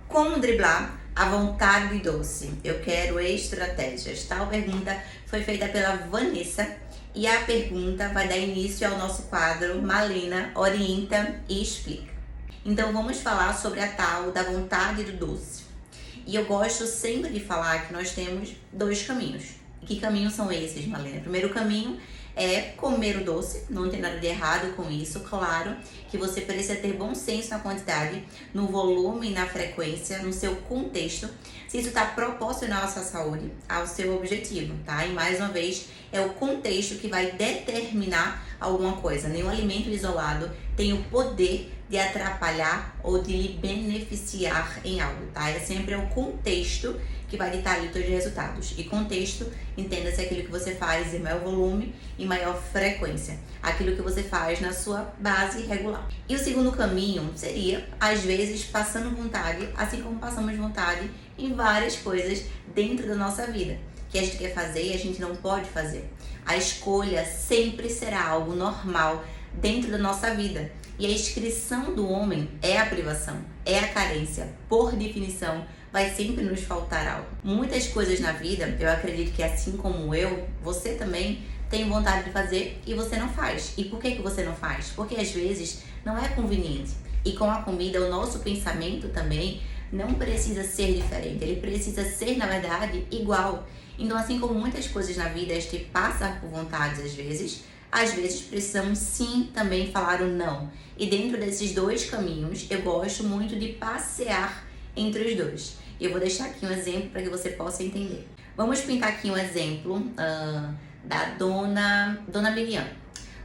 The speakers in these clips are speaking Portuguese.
Como driblar a vontade de doce? Eu quero estratégias. Tal pergunta foi feita pela Vanessa e a pergunta vai dar início ao nosso quadro Malena Orienta e Explica. Então vamos falar sobre a tal da vontade do doce. E eu gosto sempre de falar que nós temos dois caminhos. E que caminhos são esses, Malena? O primeiro caminho é comer o doce, não tem nada de errado com isso. Claro que você precisa ter bom senso na quantidade, no volume, na frequência, no seu contexto, se isso está proporcional à sua saúde, ao seu objetivo, tá? E mais uma vez, é o contexto que vai determinar alguma coisa. Nenhum alimento isolado tem o poder de atrapalhar ou de lhe beneficiar em algo, tá? É sempre o contexto que vai ditar ali os seus resultados. E contexto, entenda-se aquilo que você faz em maior volume e maior frequência. Aquilo que você faz na sua base regular. E o segundo caminho seria, às vezes, passando vontade, assim como passamos vontade em várias coisas dentro da nossa vida, que a gente quer fazer e a gente não pode fazer. A escolha sempre será algo normal dentro da nossa vida. E a inscrição do homem é a privação, é a carência. Por definição, vai sempre nos faltar algo. Muitas coisas na vida, eu acredito que assim como eu, você também tem vontade de fazer e você não faz. E por que você não faz? Porque às vezes não é conveniente. E com a comida, o nosso pensamento também não precisa ser diferente. Ele precisa ser, na verdade, igual. Então, assim como muitas coisas na vida, a gente passa por vontades às vezes precisamos sim também falar o não. E dentro desses dois caminhos, eu gosto muito de passear entre os dois. E eu vou deixar aqui um exemplo para que você possa entender. Vamos pintar aqui um exemplo da Dona Miriam.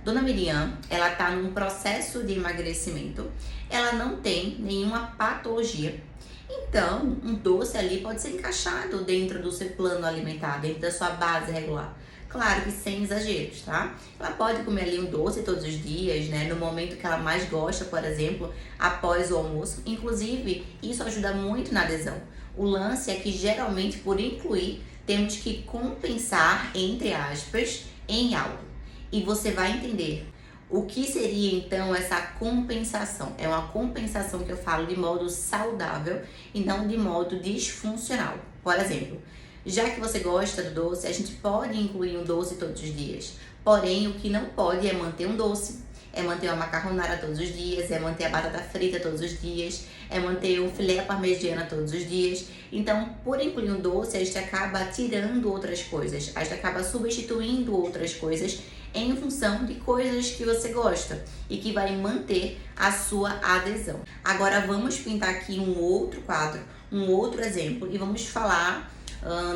Dona Miriam, ela está num processo de emagrecimento, ela não tem nenhuma patologia. Então, um doce ali pode ser encaixado dentro do seu plano alimentar, dentro da sua base regular. Claro que sem exageros, tá? Ela pode comer ali um doce todos os dias, né? No momento que ela mais gosta, por exemplo, após o almoço. Inclusive, isso ajuda muito na adesão. O lance é que geralmente, por incluir, temos que compensar, entre aspas, em algo. E você vai entender o que seria então essa compensação. É uma compensação que eu falo de modo saudável e não de modo disfuncional. Por exemplo, já que você gosta do doce, a gente pode incluir um doce todos os dias. Porém, o que não pode é manter um doce, é manter uma macarronada todos os dias, é manter a batata frita todos os dias, é manter um filé parmegiana todos os dias. Então, por incluir um doce, a gente acaba tirando outras coisas, a gente acaba substituindo outras coisas em função de coisas que você gosta e que vai manter a sua adesão. Agora, vamos pintar aqui um outro quadro, um outro exemplo e vamos falar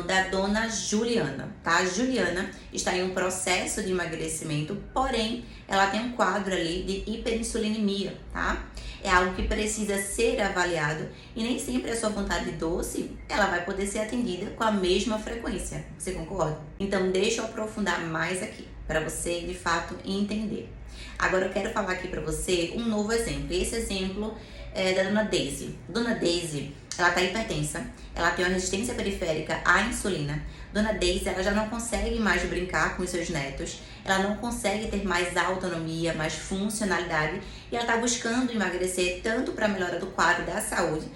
da Dona Juliana, tá? A Juliana está em um processo de emagrecimento, porém, ela tem um quadro ali de hiperinsulinemia, tá? É algo que precisa ser avaliado e nem sempre a sua vontade de doce, ela vai poder ser atendida com a mesma frequência, você concorda? Então, deixa eu aprofundar mais aqui, para você, de fato, entender. Agora, eu quero falar aqui para você um novo exemplo. Esse exemplo é da Dona Daisy. Dona Daisy, ela tá hipertensa, ela tem uma resistência periférica à insulina. Dona Daisy, ela já não consegue mais brincar com os seus netos, ela não consegue ter mais autonomia, mais funcionalidade e ela tá buscando emagrecer tanto para melhora do quadro da saúde,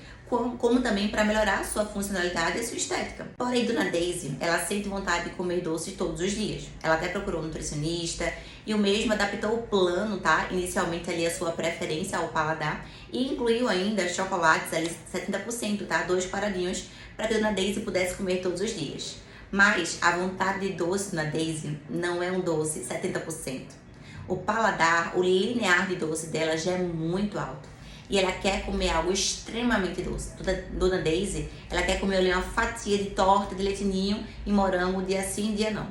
como também para melhorar a sua funcionalidade e a sua estética. Porém, Dona Daisy, ela sente vontade de comer doces todos os dias. Ela até procurou um nutricionista e o mesmo adaptou o plano, tá? Inicialmente ali a sua preferência ao paladar e incluiu ainda chocolates ali 70%, tá? 2 paradinhos para que Dona Daisy pudesse comer todos os dias. Mas a vontade de doce na Daisy não é um doce 70%. O paladar, o linear de doce dela já é muito alto. E ela quer comer algo extremamente doce. Dona Daisy, ela quer comer ali uma fatia de torta de leite ninho e morango dia sim, dia não.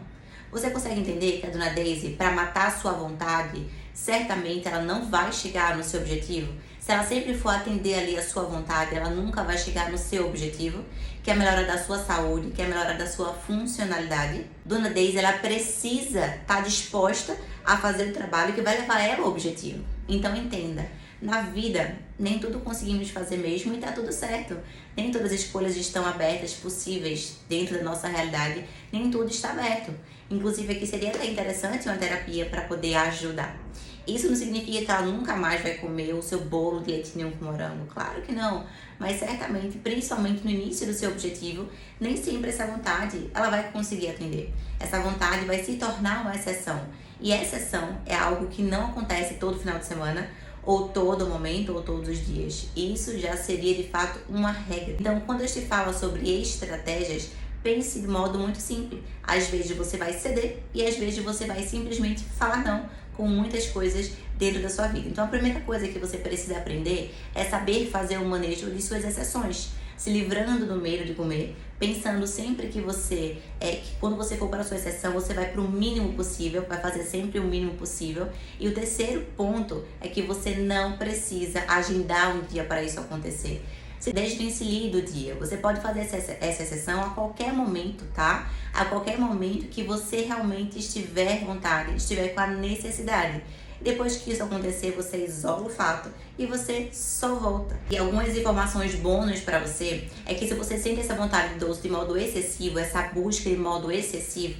Você consegue entender que a Dona Daisy, para matar a sua vontade, certamente ela não vai chegar no seu objetivo? Se ela sempre for atender ali a sua vontade, ela nunca vai chegar no seu objetivo, que é a melhora da sua saúde, que é a melhora da sua funcionalidade. Dona Daisy, ela precisa estar disposta a fazer o trabalho que vai levar ela ao objetivo. Então entenda, na vida, nem tudo conseguimos fazer mesmo e tá tudo certo. Nem todas as escolhas estão abertas, possíveis dentro da nossa realidade, nem tudo está aberto. Inclusive aqui seria até interessante uma terapia para poder ajudar. Isso não significa que ela nunca mais vai comer o seu bolo de leite ninho com morango. Claro que não. Mas certamente, principalmente no início do seu objetivo, nem sempre essa vontade ela vai conseguir atender. Essa vontade vai se tornar uma exceção. E a exceção é algo que não acontece todo final de semana, ou todo momento, ou todos os dias. Isso já seria de fato uma regra. Então, quando eu te falo sobre estratégias, pense de modo muito simples. Às vezes você vai ceder e às vezes você vai simplesmente falar não com muitas coisas dentro da sua vida. Então a primeira coisa que você precisa aprender é saber fazer o manejo de suas exceções, se livrando do medo de comer, pensando sempre que quando você for para a sua exceção, você vai para o mínimo possível, vai fazer sempre o mínimo possível. E o terceiro ponto é que você não precisa agendar um dia para isso acontecer. Se desvencilhe do dia. Você pode fazer essa exceção a qualquer momento, tá? A qualquer momento que você realmente estiver vontade, estiver com a necessidade. Depois que isso acontecer, você isola o fato e você só volta. E algumas informações bônus para você é que se você sente essa vontade de doce de modo excessivo, essa busca de modo excessivo,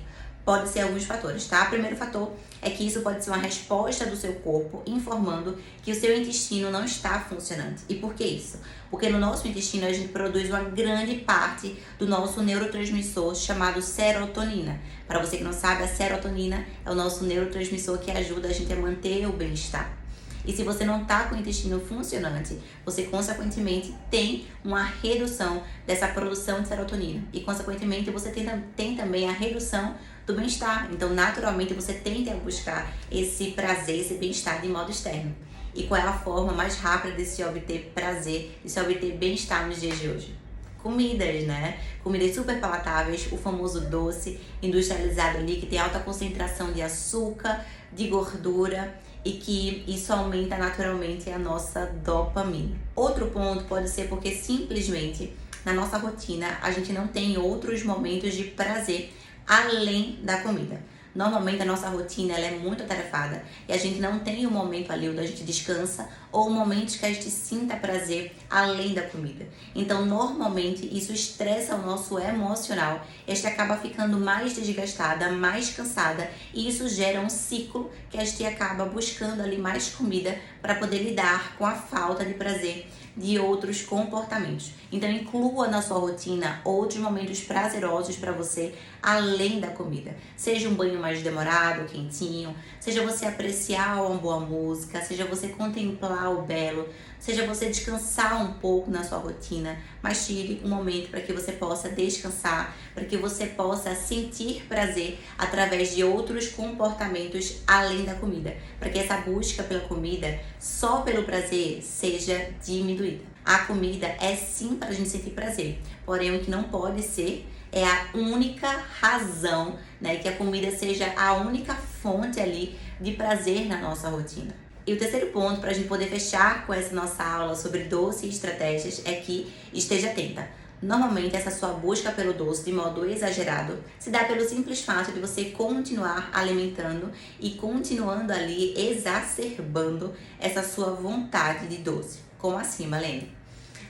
pode ser alguns fatores, tá? O primeiro fator é que isso pode ser uma resposta do seu corpo informando que o seu intestino não está funcionando. E por que isso? Porque no nosso intestino a gente produz uma grande parte do nosso neurotransmissor chamado serotonina. Para você que não sabe, a serotonina é o nosso neurotransmissor que ajuda a gente a manter o bem-estar. E se você não está com o intestino funcionante, você consequentemente tem uma redução dessa produção de serotonina. E consequentemente você tem também a redução do bem-estar. Então naturalmente você tende a buscar esse prazer, esse bem-estar de modo externo. E qual é a forma mais rápida de se obter prazer, de se obter bem-estar nos dias de hoje? Comidas, né? Comidas super palatáveis, o famoso doce industrializado ali que tem alta concentração de açúcar, de gordura e que isso aumenta naturalmente a nossa dopamina. Outro ponto pode ser porque simplesmente na nossa rotina a gente não tem outros momentos de prazer além da comida. Normalmente a nossa rotina ela é muito atarefada e a gente não tem um momento ali onde a gente descansa ou momentos que a gente sinta prazer além da comida. Então normalmente isso estressa o nosso emocional, a gente acaba ficando mais desgastada, mais cansada e isso gera um ciclo que a gente acaba buscando ali mais comida para poder lidar com a falta de prazer de outros comportamentos. Então inclua na sua rotina outros momentos prazerosos para você além da comida. Seja um banho mais demorado, quentinho, seja você apreciar uma boa música, seja você contemplar o belo, seja você descansar um pouco na sua rotina, mas tire um momento para que você possa descansar, para que você possa sentir prazer através de outros comportamentos além da comida, para que essa busca pela comida só pelo prazer seja diminuída. A comida é sim para a gente sentir prazer, porém o que não pode ser é a única razão, né, que a comida seja a única fonte ali de prazer na nossa rotina. E o terceiro ponto para a gente poder fechar com essa nossa aula sobre doce e estratégias é que esteja atenta. Normalmente essa sua busca pelo doce de modo exagerado se dá pelo simples fato de você continuar alimentando e continuando ali exacerbando essa sua vontade de doce. Como assim, Malene?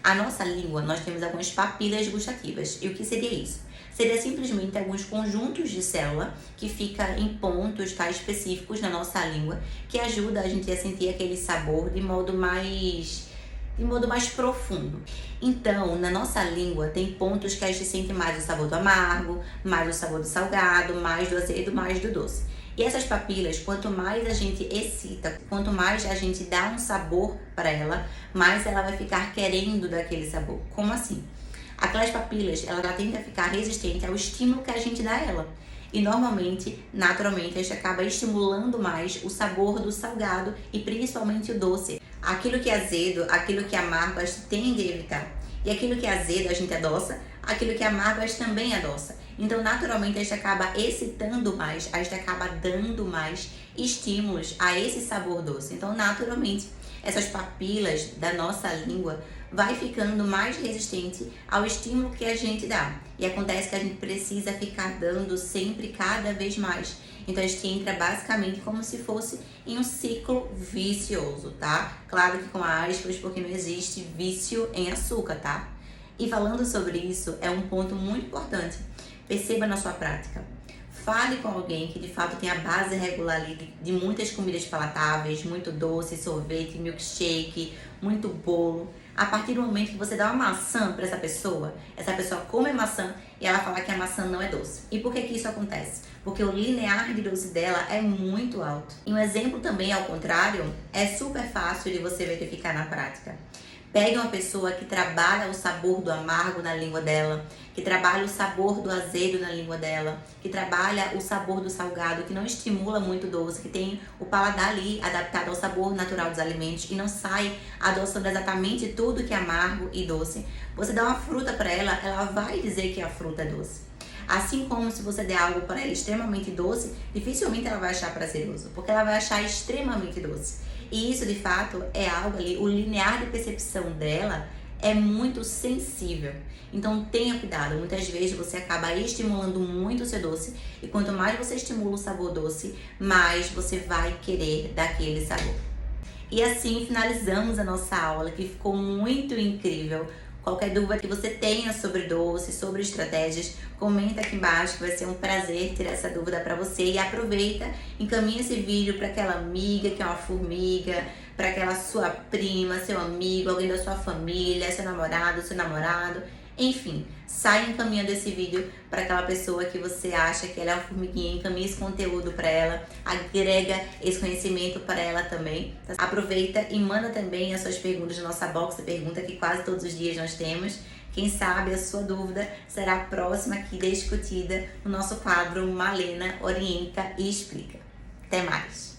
A nossa língua, nós temos algumas papilas gustativas. E o que seria isso? Seria simplesmente alguns conjuntos de célula que ficam em pontos específicos na nossa língua que ajuda a gente a sentir aquele sabor de modo mais profundo. Então, na nossa língua tem pontos que a gente sente mais o sabor do amargo, mais o sabor do salgado, mais do azedo, mais do doce. E essas papilas, quanto mais a gente excita, quanto mais a gente dá um sabor para ela, mais ela vai ficar querendo daquele sabor. Como assim? Aquelas papilas, ela tende a ficar resistente ao estímulo que a gente dá a ela. E normalmente, naturalmente, a gente acaba estimulando mais o sabor do salgado e principalmente o doce. Aquilo que é azedo, aquilo que é amargo, a gente tende a evitar. E aquilo que é azedo, a gente adoça, aquilo que é amargo, a gente também adoça. Então, naturalmente, a gente acaba excitando mais, a gente acaba dando mais estímulos a esse sabor doce. Então, naturalmente, essas papilas da nossa língua vai ficando mais resistente ao estímulo que a gente dá. E acontece que a gente precisa ficar dando sempre cada vez mais. Então a gente entra basicamente como se fosse em um ciclo vicioso, tá? Claro que com aspas, porque não existe vício em açúcar, tá? E falando sobre isso, é um ponto muito importante. Perceba na sua prática. Fale com alguém que de fato tem a base regular ali de muitas comidas palatáveis, muito doce, sorvete, milkshake, muito bolo. A partir do momento que você dá uma maçã para essa pessoa come maçã e ela fala que a maçã não é doce. E por que que isso acontece? Porque o linear de doce dela é muito alto. E um exemplo também ao contrário é super fácil de você verificar na prática. Pegue uma pessoa que trabalha o sabor do amargo na língua dela, que trabalha o sabor do azedo na língua dela, que trabalha o sabor do salgado, que não estimula muito o doce, que tem o paladar ali adaptado ao sabor natural dos alimentos e não sai adoçando exatamente tudo que é amargo e doce. Você dá uma fruta para ela, ela vai dizer que a fruta é doce. Assim como se você der algo para ela extremamente doce, dificilmente ela vai achar prazeroso, porque ela vai achar extremamente doce. E isso, de fato, é algo ali, o linear de percepção dela é muito sensível. Então, tenha cuidado. Muitas vezes você acaba estimulando muito o seu doce e quanto mais você estimula o sabor doce, mais você vai querer daquele sabor. E assim finalizamos a nossa aula, que ficou muito incrível. Qualquer dúvida que você tenha sobre doce, sobre estratégias, comenta aqui embaixo que vai ser um prazer tirar essa dúvida para você. E aproveita, encaminha esse vídeo para aquela amiga que é uma formiga, para aquela sua prima, seu amigo, alguém da sua família, seu namorado. Enfim, sai encaminhando esse vídeo para aquela pessoa que você acha que ela é uma formiguinha, encaminha esse conteúdo para ela, agrega esse conhecimento para ela também. Aproveita e manda também as suas perguntas na nossa box de pergunta que quase todos os dias nós temos. Quem sabe a sua dúvida será a próxima aqui discutida no nosso quadro Malena Orienta e Explica. Até mais!